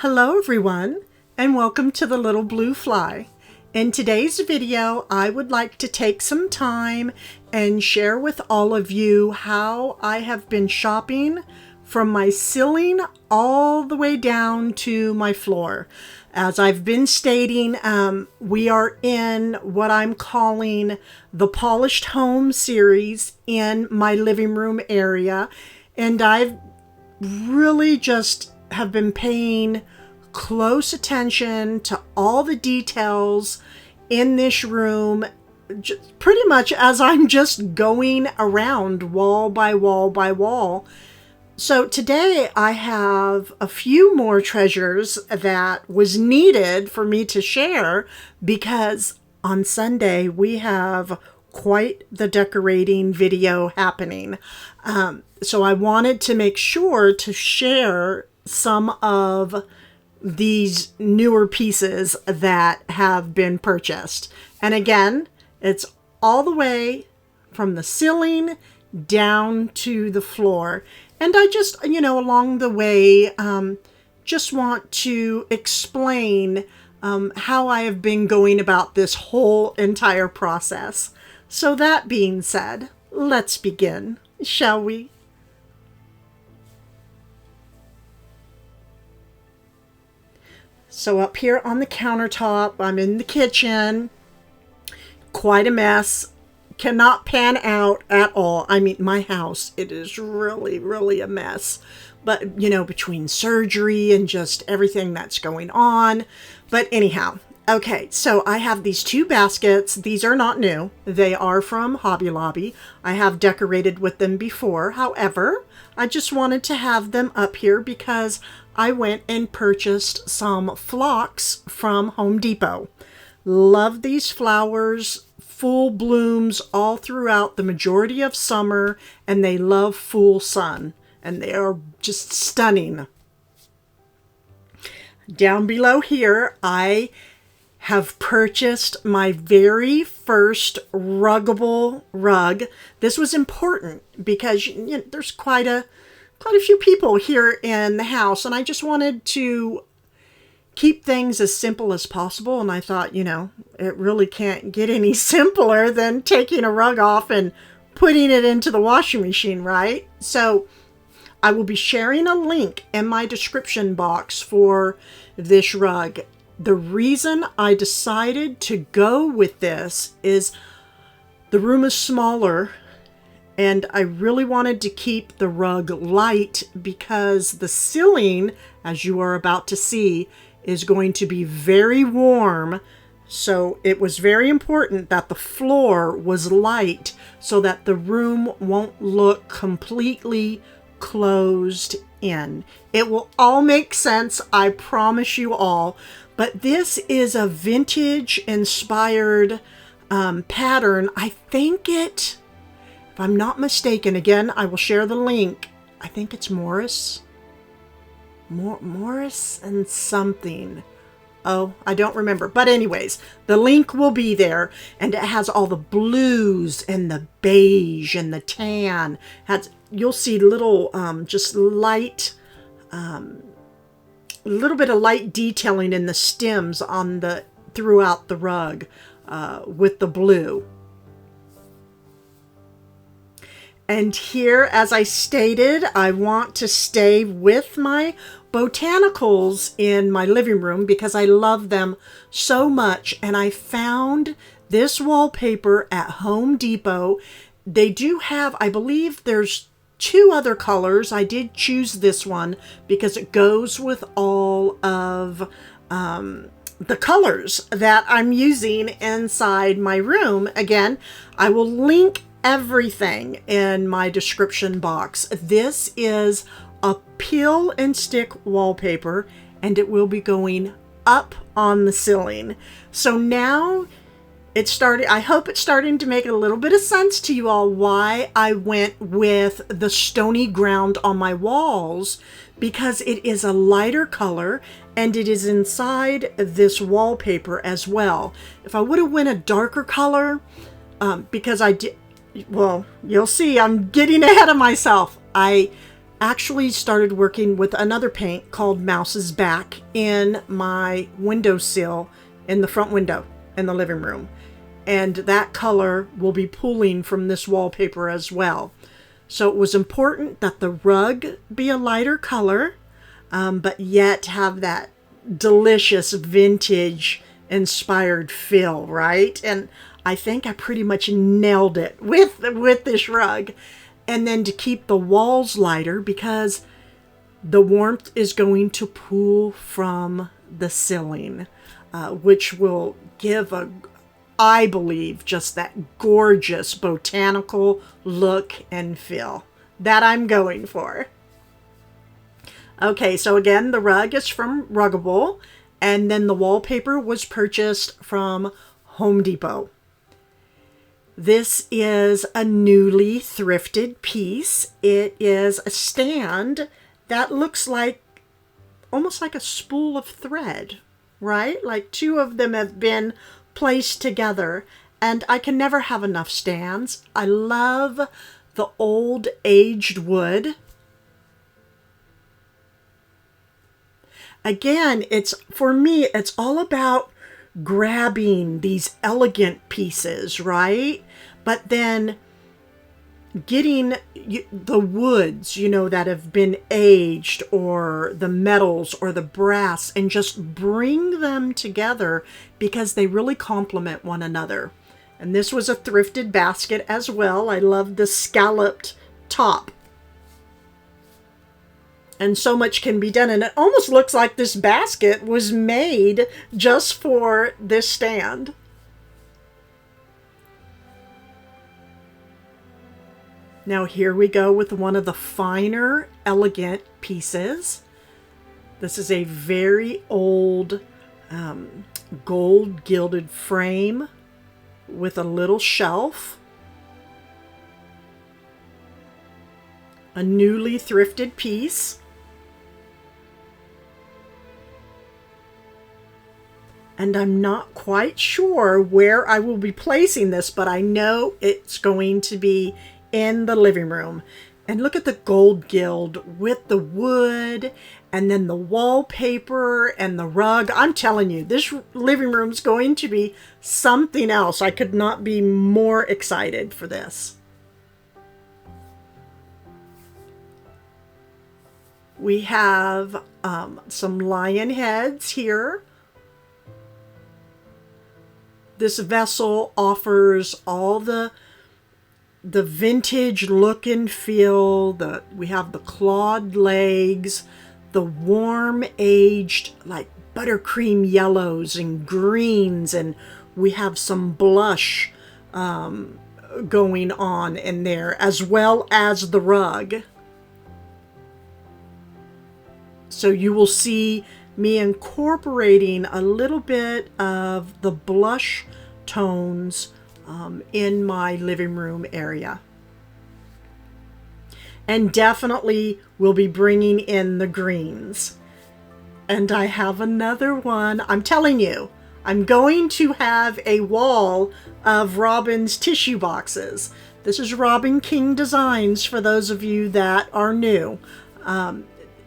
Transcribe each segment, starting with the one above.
Hello everyone, and welcome to the Little Blue Fly. In today's video, I would like to take some time and share with all of you how I have been shopping from my ceiling all the way down to my floor. As I've been stating, we are in what I'm calling the Polished Home series in my living room area, and I've really just have been paying close attention to all the details in this room, pretty much as I'm just going around wall by wall by wall. So today I have a few more treasures that was needed for me to share, because on Sunday we have quite the decorating video happening. So I wanted to make sure to share some of these newer pieces that have been purchased. And again, it's all the way from the ceiling down to the floor. And I just, along the way, just want to explain how I have been going about this whole entire process. So that being said, let's begin, shall we? So up here on the countertop, I'm in the kitchen. Quite a mess. Cannot pan out at all. I mean, my house, it is really, really a mess. But, between surgery and just everything that's going on. But anyhow, okay, so I have these two baskets. These are not new. They are from Hobby Lobby. I have decorated with them before. However, I just wanted to have them up here because I went and purchased some phlox from Home Depot. Love these flowers, full blooms all throughout the majority of summer, and they love full sun, and they are just stunning. Down below here, I have purchased my very first Ruggable rug. This was important because there's quite a few people here in the house, and I just wanted to keep things as simple as possible. And I thought, it really can't get any simpler than taking a rug off and putting it into the washing machine, right? So I will be sharing a link in my description box for this rug. The reason I decided to go with this is the room is smaller, and I really wanted to keep the rug light because the ceiling, as you are about to see, is going to be very warm. So it was very important that the floor was light so that the room won't look completely closed in. It will all make sense, I promise you all. But this is a vintage inspired pattern. I think if I'm not mistaken, again, I will share the link. I think it's Morris and something. Oh, I don't remember. But anyways, the link will be there, and it has all the blues and the beige and the tan. You'll see little, just light, little bit of light detailing in the stems throughout the rug with the blue. And here, as I stated, I want to stay with my botanicals in my living room because I love them so much. And I found this wallpaper at Home Depot. They do have, I believe there's two other colors. I did choose this one because it goes with all of the colors that I'm using inside my room. Again, I will link everything in my description box. This is a peel and stick wallpaper, and it will be going up on the ceiling. So now I hope it's starting to make a little bit of sense to you all why I went with the stony ground on my walls, because it is a lighter color and it is inside this wallpaper as well. If I would have went a darker color, because I did, well, you'll see I'm getting ahead of myself. I actually started working with another paint called Mouse's Back in my windowsill in the front window in the living room. And that color will be pulling from this wallpaper as well. So it was important that the rug be a lighter color, but yet have that delicious vintage inspired feel, right? And I think I pretty much nailed it with this rug. And then to keep the walls lighter, because the warmth is going to pool from the ceiling, which will give I believe, just that gorgeous botanical look and feel that I'm going for. Okay, so again, the rug is from Ruggable, and then the wallpaper was purchased from Home Depot. This is a newly thrifted piece. It is a stand that looks like almost like a spool of thread, right? Like two of them have been placed together, and I can never have enough stands. I love the old aged wood. Again, for me, it's all about grabbing these elegant pieces, right? But then getting the woods, that have been aged, or the metals or the brass, and just bring them together because they really complement one another. And this was a thrifted basket as well. I love the scalloped top. And so much can be done. And it almost looks like this basket was made just for this stand. Now here we go with one of the finer, elegant pieces. This is a very old gold gilded frame with a little shelf. A newly thrifted piece. And I'm not quite sure where I will be placing this, but I know it's going to be in the living room. And look at the gold gild with the wood, and then the wallpaper and the rug. I'm telling you, this living room is going to be something else. I could not be more excited for this. We have some lion heads here. This vessel offers all the vintage look and feel. We have the clawed legs, the warm aged like buttercream yellows and greens, and we have some blush going on in there, as well as the rug. So you will see me incorporating a little bit of the blush tones in my living room area. And definitely we'll be bringing in the greens. And I have another one. I'm telling you, I'm going to have a wall of Robin's tissue boxes. This is Robin King Designs for those of you that are new.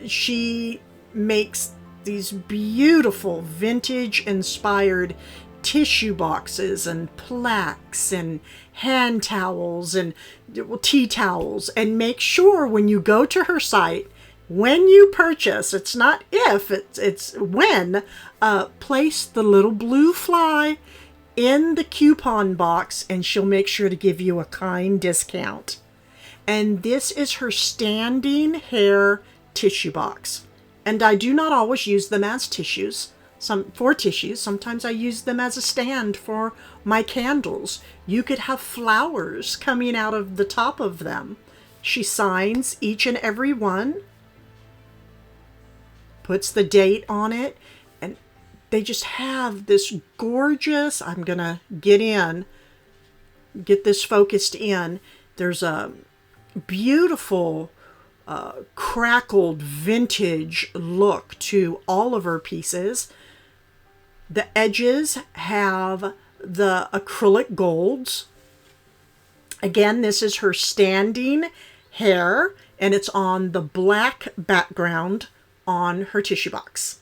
She makes these beautiful vintage inspired tissue boxes and plaques and hand towels and tea towels. And make sure when you go to her site, when you purchase, it's not if, it's when, place the little blue fly in the coupon box, and she'll make sure to give you a kind discount. And this is her standing hair tissue box. And I do not always use them as tissues. For tissues, sometimes I use them as a stand for my candles. You could have flowers coming out of the top of them. She signs each and every one, puts the date on it, and they just have this gorgeous, I'm gonna get this focused in. There's a beautiful crackled vintage look to all of her pieces. The edges have the acrylic golds. Again, this is her standing hair, and it's on the black background on her tissue box.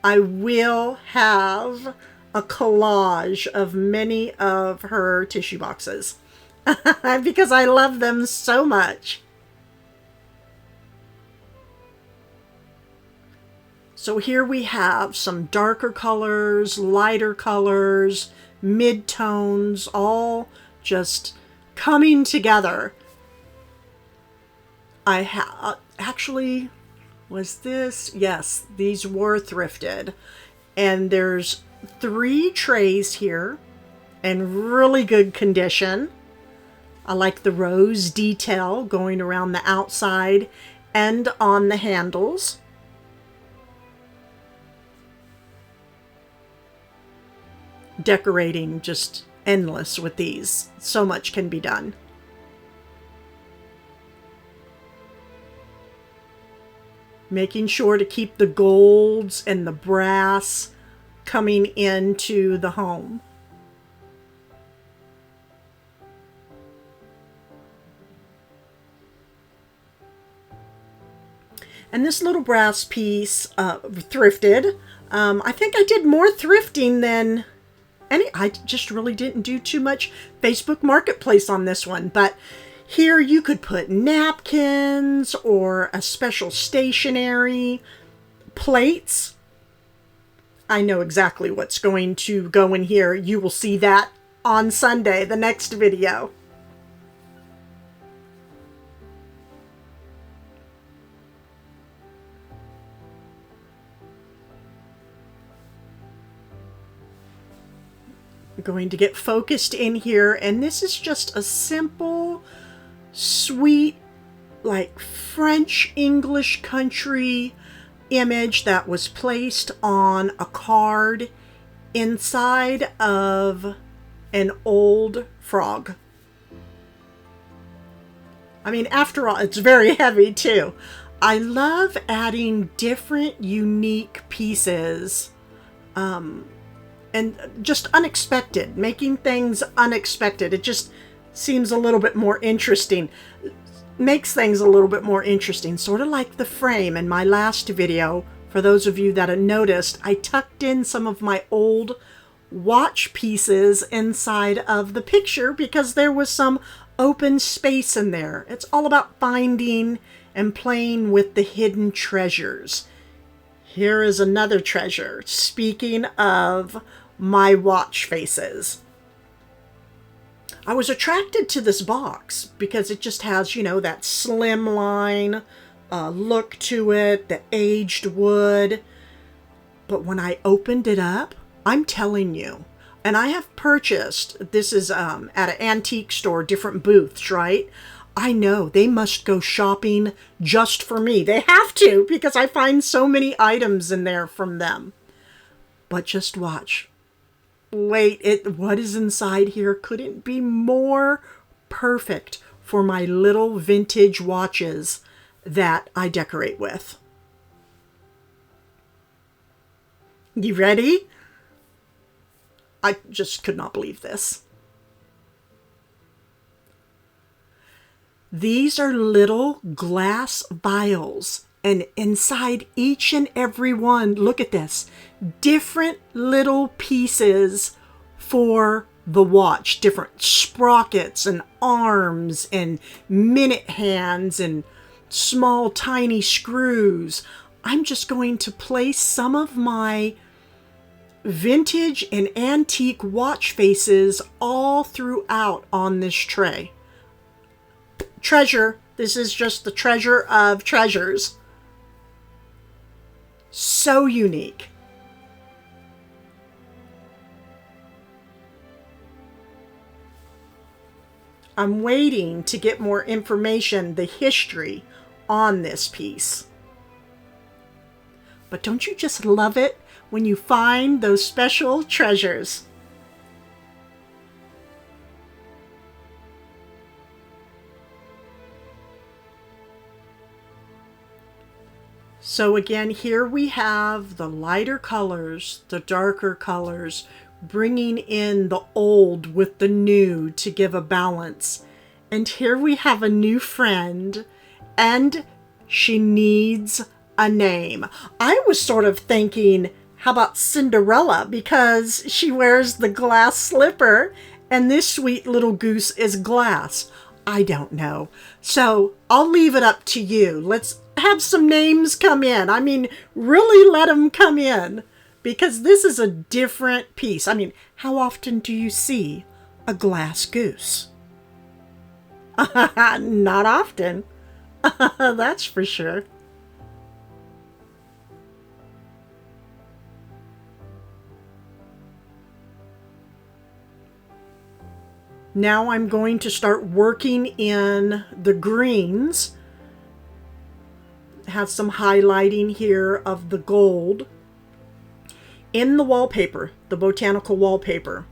I will have a collage of many of her tissue boxes because I love them so much. So here we have some darker colors, lighter colors, mid-tones, all just coming together. Actually, was this? Yes, these were thrifted. And there's 3 trays here in really good condition. I like the rose detail going around the outside and on the handles. Decorating just endless with these. So much can be done. Making sure to keep the golds and the brass coming into the home. And this little brass piece, thrifted. I think I did more thrifting than I just really didn't do too much Facebook Marketplace on this one. But here you could put napkins or a special stationery, plates. I know exactly what's going to go in here. You will see that on Sunday, the next video. I'm going to get focused in here, and this is just a simple, sweet, like French English country image that was placed on a card inside of an old frog. I mean, after all, it's very heavy too. I love adding different unique pieces and just unexpected, making things unexpected. It just seems a little bit more interesting, makes things a little bit more interesting, sort of like the frame in my last video. For those of you that have noticed, I tucked in some of my old watch pieces inside of the picture because there was some open space in there. It's all about finding and playing with the hidden treasures. Here is another treasure. Speaking of my watch faces, I was attracted to this box because it just has, you know, that slimline look to it, the aged wood. But when I opened it up, I'm telling you, and I have purchased, this is at an antique store, different booths, right? I know they must go shopping just for me. They have to, because I find so many items in there from them. But just watch. Wait, what is inside here couldn't be more perfect for my little vintage watches that I decorate with. You ready? I just could not believe this. These are little glass vials, and inside each and every one, look at this, different little pieces for the watch, different sprockets and arms and minute hands and small tiny screws. I'm just going to place some of my vintage and antique watch faces all throughout on this tray. Treasure. This is just the treasure of treasures. So unique. I'm waiting to get more information, the history on this piece. But don't you just love it when you find those special treasures? So again, here we have the lighter colors, the darker colors, bringing in the old with the new to give a balance. And here we have a new friend, and she needs a name. I was sort of thinking, how about Cinderella? Because she wears the glass slipper, and this sweet little goose is glass. I don't know. So I'll leave it up to you. Let's have some names come in. I mean, really let them come in, because this is a different piece. I mean, how often do you see a glass goose? Not often. That's for sure. Now I'm going to start working in the greens. Have some highlighting here of the gold. In the wallpaper, the botanical wallpaper,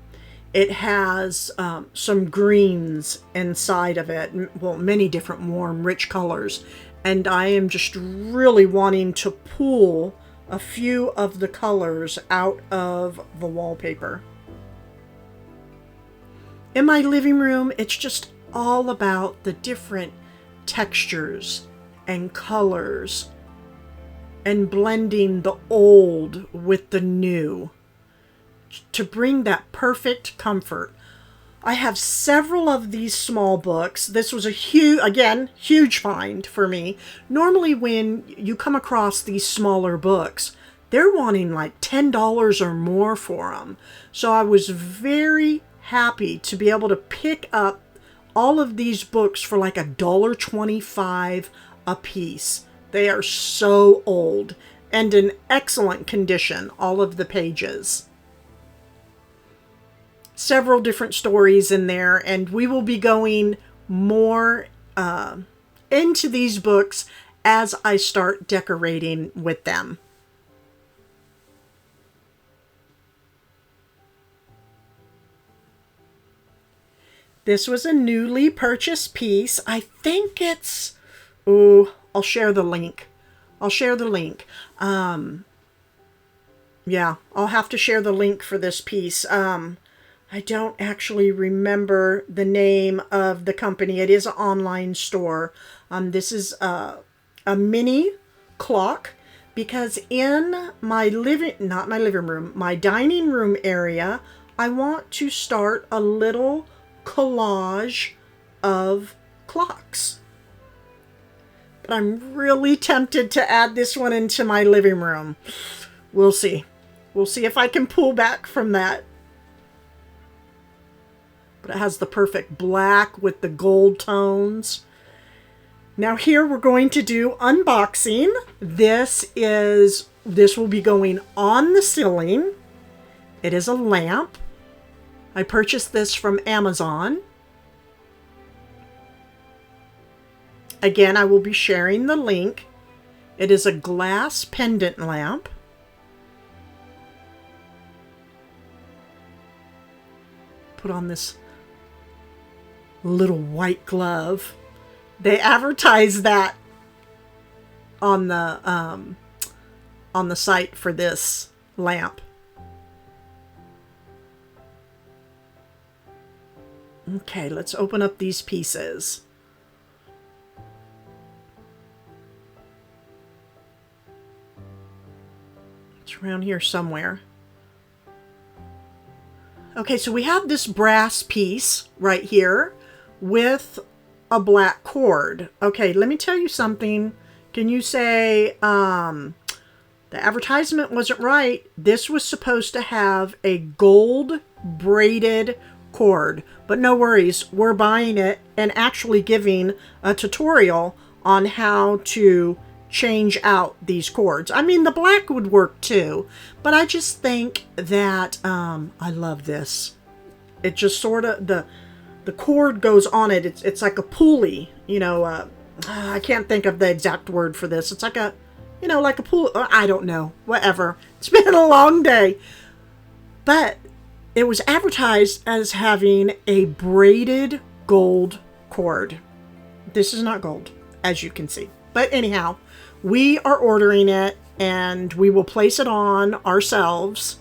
it has some greens inside of it. Well, many different warm, rich colors. And I am just really wanting to pull a few of the colors out of the wallpaper. In my living room, it's just all about the different textures and colors and blending the old with the new to bring that perfect comfort. I have several of these small books. This was a huge find for me. Normally when you come across these smaller books, they're wanting like $10 or more for them. So I was very happy to be able to pick up all of these books for like $1.25 a piece. They are so old and in excellent condition, all of the pages. Several different stories in there, and we will be going more into these books as I start decorating with them. This was a newly purchased piece. I think it's, I'll share the link. Yeah, I'll have to share the link for this piece. I don't actually remember the name of the company. It is an online store. This is a mini clock, because in my my dining room area, I want to start a little collage of clocks. But I'm really tempted to add this one into my living room. We'll see. We'll see if I can pull back from that. But it has the perfect black with the gold tones. Now here we're going to do unboxing. This will be going on the ceiling. It is a lamp. I purchased this from Amazon. Again, I will be sharing the link. It is a glass pendant lamp. Put on this little white glove. They advertise that on the site for this lamp. Okay, let's open up these pieces. It's around here somewhere. Okay, so we have this brass piece right here with a black cord. Okay, let me tell you something. Can you say The advertisement wasn't right. This was supposed to have a gold braided cord, but no worries, we're buying it and actually giving a tutorial on how to change out these cords. I mean, the black would work too, but I just think that I love this. It just sort of, the cord goes on it. It's like a pulley, you know. I can't think of the exact word for this. It's like a, you know, like a pulley. I don't know. Whatever. It's been a long day. But it was advertised as having a braided gold cord. This is not gold, as you can see. But anyhow, we are ordering it and we will place it on ourselves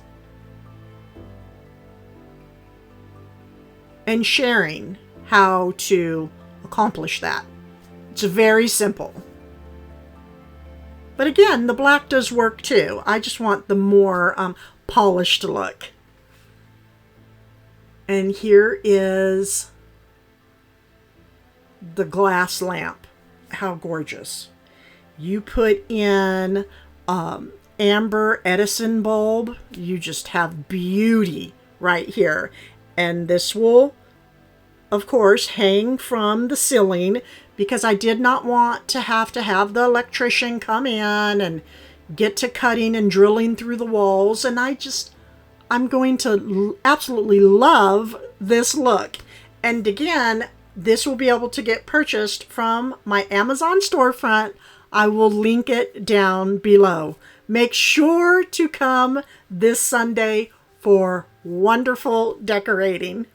and sharing how to accomplish that. It's very simple. But again, the black does work too. I just want the more polished look. And here is the glass lamp. How gorgeous. You put in amber Edison bulb. You just have beauty right here. And this will, of course, hang from the ceiling because I did not want to have the electrician come in and get to cutting and drilling through the walls. And I'm going to absolutely love this look. And again, this will be able to get purchased from my Amazon storefront. I will link it down below. Make sure to come this Sunday for wonderful decorating.